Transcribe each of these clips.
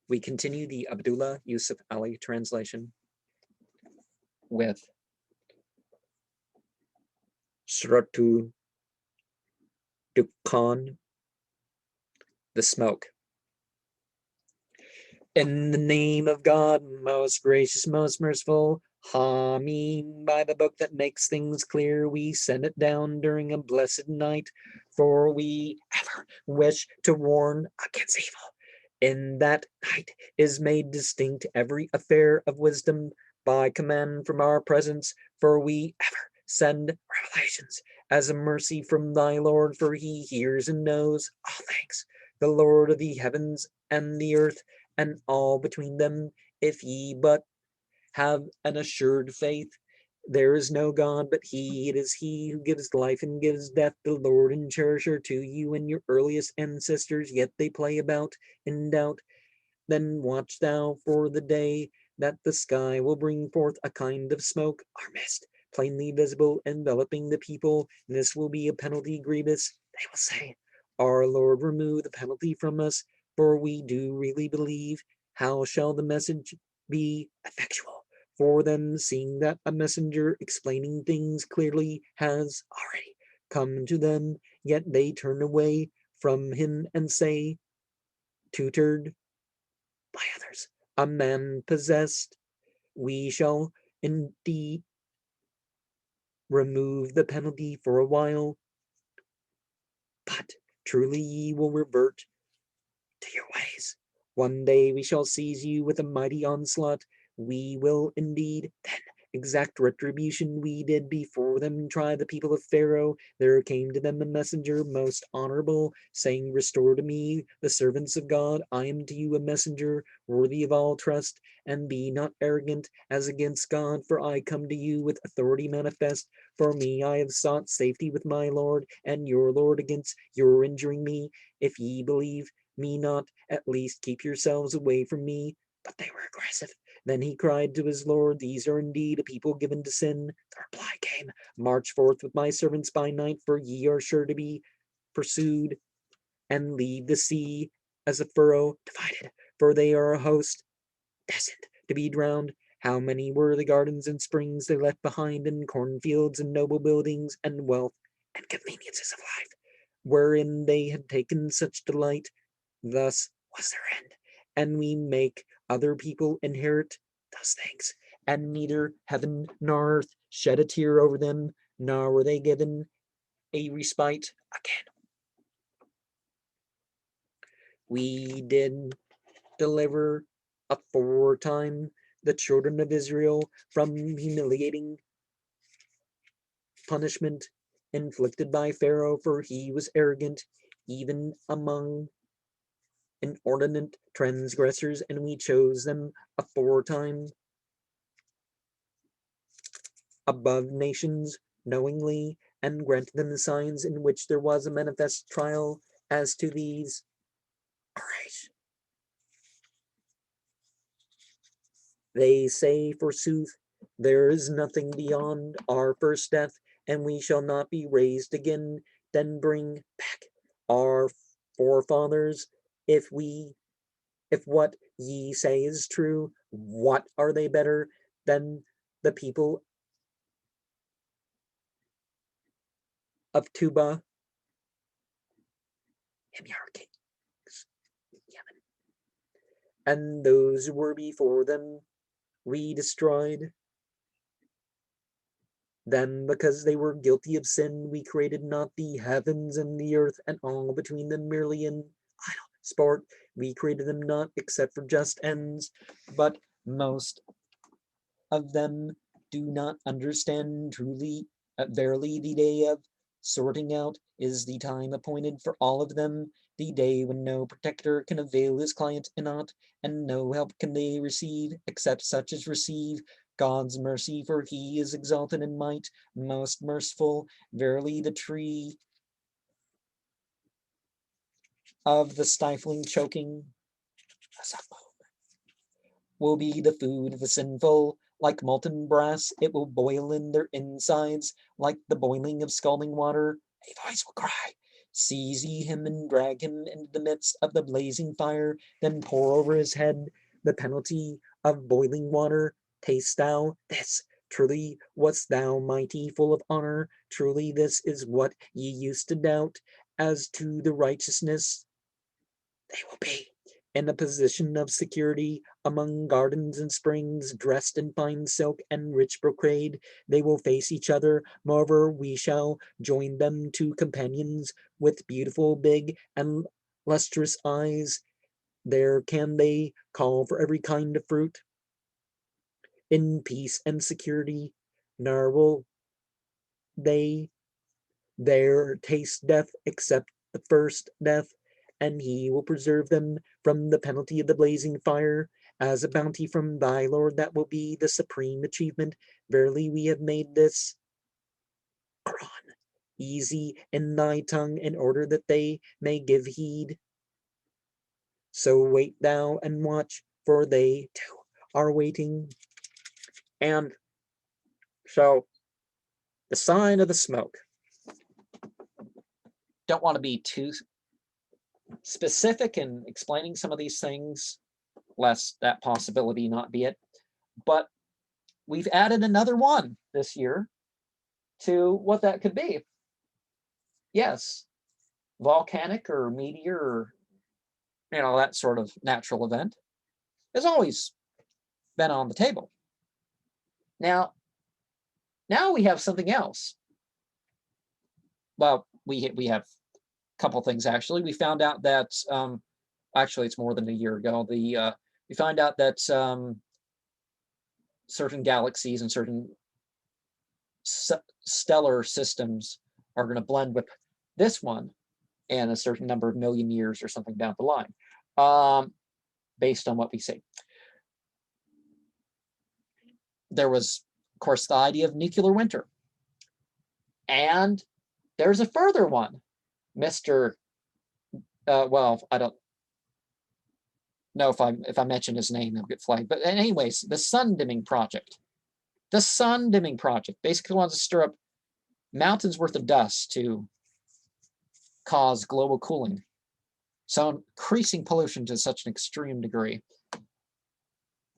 We continue the Abdullah Yusuf Ali translation with Suwrah Addukhaan, the smoke. In the name of God, most gracious, most merciful, Hameen, by the book that makes things clear, we send it down during a blessed night, for we ever wish to warn against evil. In that night is made distinct every affair of wisdom by command from our presence, for we ever send revelations as a mercy from thy Lord, for he hears and knows all things, the Lord of the heavens and the earth, and all between them, if ye but have an assured faith. There is no God but he. It is he who gives life and gives death, the Lord and cherisher to you and your earliest ancestors, yet they play about in doubt. Then watch thou for the day that the sky will bring forth a kind of smoke or mist, plainly visible, enveloping the people. This will be a penalty grievous. They will say, our Lord, remove the penalty from us, for we do really believe. How shall the message be effectual for them, seeing that a messenger explaining things clearly has already come to them, yet they turn away from him and say, tutored by others, a man possessed, we shall indeed remove the penalty for a while, but truly ye will revert to your ways. One day we shall seize you with a mighty onslaught. We will indeed then exact retribution we did before them try the people of Pharaoh. There came to them a messenger most honorable, saying, restore to me the servants of God. I am to you a messenger worthy of all trust, and be not arrogant as against God, for I come to you with authority manifest. For me I have sought safety with my Lord and your Lord against your injuring me. If ye believe me not, at least keep yourselves away from me. But they were aggressive. Then he cried to his Lord, these are indeed a people given to sin. The reply came, march forth with my servants by night, for ye are sure to be pursued, and leave the sea as a furrow divided, for they are a host destined to be drowned. How many were the gardens and springs they left behind, and cornfields and noble buildings, and wealth and conveniences of life, wherein they had taken such delight. Thus was their end, and we make other people inherit those things, and neither heaven nor earth shed a tear over them, nor were they given a respite again. We did deliver aforetime the children of Israel from humiliating punishment inflicted by Pharaoh, for he was arrogant, even among inordinate transgressors, and we chose them aforetime above nations knowingly, and granted them the signs in which there was a manifest trial as to these. All right. They say, forsooth, there is nothing beyond our first death, and we shall not be raised again. Then bring back our forefathers, if what ye say is true. What are they better than the people of Tuba, Yemen, and those who were before them? We destroyed them because they were guilty of sin. We created not the heavens and the earth and all between them merely in idle sport. We created them not except for just ends, but most of them do not understand truly. Verily, the day of sorting out is the time appointed for all of them, the day when no protector can avail his client in aught, and no help can they receive except such as receive God's mercy, for he is exalted in might, most merciful. Verily, the tree of the stifling choking will be the food of the sinful. Like molten brass, it will boil in their insides, like the boiling of scalding water. A voice will cry, Seize ye him and drag him into the midst of the blazing fire, then pour over his head the penalty of boiling water. Taste thou this. Truly wast thou mighty, full of honor. Truly this is what ye used to doubt. As to the righteousness, they will be in a position of security among gardens and springs, dressed in fine silk and rich brocade. They will face each other. Moreover, we shall join them to companions with beautiful, big, and lustrous eyes. There can they call for every kind of fruit in peace and security, nor will they there taste death except the first death, and he will preserve them from the penalty of the blazing fire. As a bounty from thy Lord, that will be the supreme achievement. Verily, we have made this Quran easy in thy tongue in order that they may give heed. So wait thou and watch, for they too are waiting. And so the sign of the smoke. Don't want to be too specific in explaining some of these things, lest that possibility not be it. But we've added another one this year to what that could be. Yes, volcanic or meteor or, that sort of natural event has always been on the table. Now we have something else. Well, we have a couple things actually. We found out that actually it's more than a year ago. We found out that certain galaxies and certain stellar systems are going to blend with this one in a certain number of million years or something down the line, based on what we see. There was, of course, the idea of nuclear winter. And there's a further one, Mr. Well, I don't know if I mention his name, he'll get flagged. But anyways, the sun dimming project. The sun dimming project basically wants to stir up mountains worth of dust to cause global cooling. So increasing pollution to such an extreme degree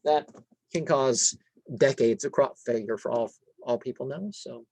that can cause decades of crop failure for all people know. So